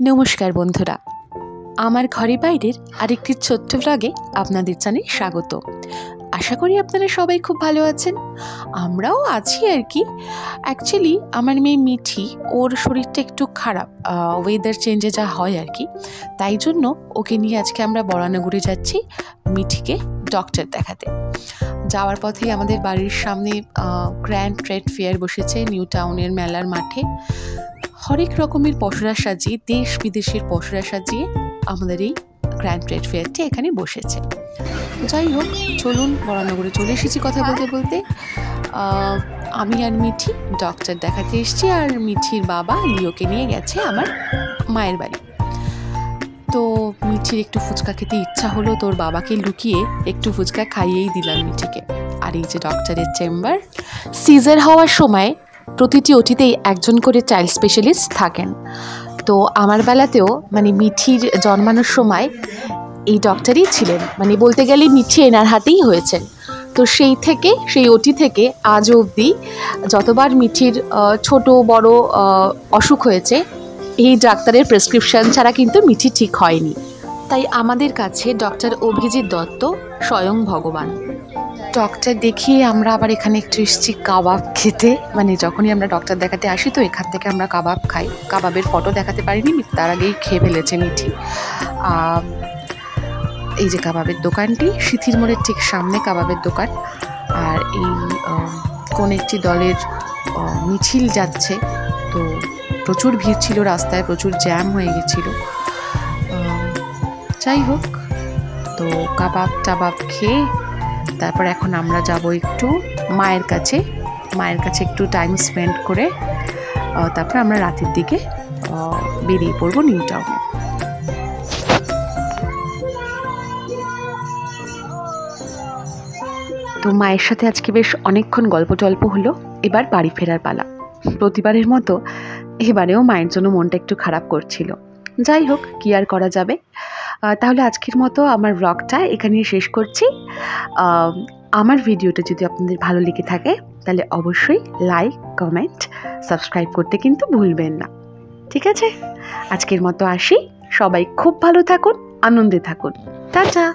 নমস্কার বন্ধুরা, আমার ঘরে বাইরের আরেকটি ছোট্ট ব্লগে আপনাদের জানাই স্বাগত। আশা করি আপনারা সবাই খুব ভালো আছেন, আমরাও আছি আর কি। অ্যাকচুয়ালি আমার মেয়ে মিঠি, ওর শরীরটা একটু খারাপ, ওয়েদার চেঞ্জে যা হয় আর কি, তাই জন্য ওকে নিয়ে আজকে আমরা বরানগরে যাচ্ছি মিঠিকে ডক্টর দেখাতে। যাওয়ার পথেই আমাদের বাড়ির সামনে গ্র্যান্ড ট্রেড ফেয়ার বসেছে নিউ টাউনের মেলার মাঠে। হরেক রকমের পসরা সাজিয়ে, দেশ বিদেশের পসরা সাজিয়ে আমাদের এই গ্র্যান্ড ট্রেড ফেয়ারটি এখানে বসেছে। যাই হোক, চলুন, বরানগরে চলে এসেছি কথা বলতে বলতে। আমি আর মিঠি ডক্টর দেখাতে এসেছি, আর মিঠির বাবা লিওকে নিয়ে গেছে আমার মায়ের বাড়ি। তো মিঠির একটু ফুচকা খেতে ইচ্ছা হলো, তোর বাবাকে লুকিয়ে একটু ফুচকা খাইয়েই দিলাম মিঠিকে। আর এই যে ডক্টরের চেম্বার। সিজার হওয়ার সময় প্রতিটি ওটিতেই একজন করে চাইল্ড স্পেশালিস্ট থাকেন। তো আমার বেলাতেও মিঠির জন্মানোর সময় এই ডক্টরই ছিলেন, বলতে গেলে মিঠি এনার হাতেই হয়েছেন। তো সেই ওটি থেকে আজ অবধি যতবার মিঠির ছোট বড় অসুখ হয়েছে, এই ডাক্তারের প্রেসক্রিপশন ছাড়া কিন্তু মিঠি ঠিক হয়নি। তাই আমাদের কাছে ডক্টর অভিজিৎ দত্ত স্বয়ং ভগবান। ডক্টর দেখিয়ে আমরা আবার এখানে একটু এসেছি কাবাব খেতে। যখনই আমরা ডক্টর দেখাতে আসি তো এখান থেকে আমরা কাবাব খাই। কাবাবের ফটো দেখাতে পারিনি, তার আগেই খেয়ে ফেলেছে মিঠি। এই যে কাবাবের দোকানটি, সিথির মোড়ের ঠিক সামনে কাবাবের দোকান। আর এই কোন একটি দলের মিছিল যাচ্ছে, তো প্রচুর ভিড় ছিল রাস্তায়, প্রচুর জ্যাম হয়ে গেছিল। যাই হোক, তো কাবাব টাবাব খেয়ে তারপর এখন আমরা যাব একটু মায়ের কাছে একটু টাইম স্পেন্ড করে তারপর আমরা রাতের দিকে বেরিয়ে পড়বো নিউ টাউনে। তো মায়ের সাথে আজকে বেশ অনেকক্ষণ গল্প টল্প হলো, এবার বাড়ি ফেরার পালা। প্রতিবারের মতো এবারেও মায়ের জন্য মনটা একটু খারাপ করছিল। যাই হোক, কি আর করা যাবে। তাহলে আজকের মতো আমার ব্লগটা এখানেই শেষ করছি। আমার ভিডিওটা যদি আপনাদের ভালো লেগে থাকে তাহলে অবশ্যই লাইক, কমেন্ট, সাবস্ক্রাইব করতে কিন্তু ভুলবেন না। ঠিক আছে, আজকের মতো আসি। সবাই খুব ভালো থাকুন, আনন্দে থাকুন। টাটা।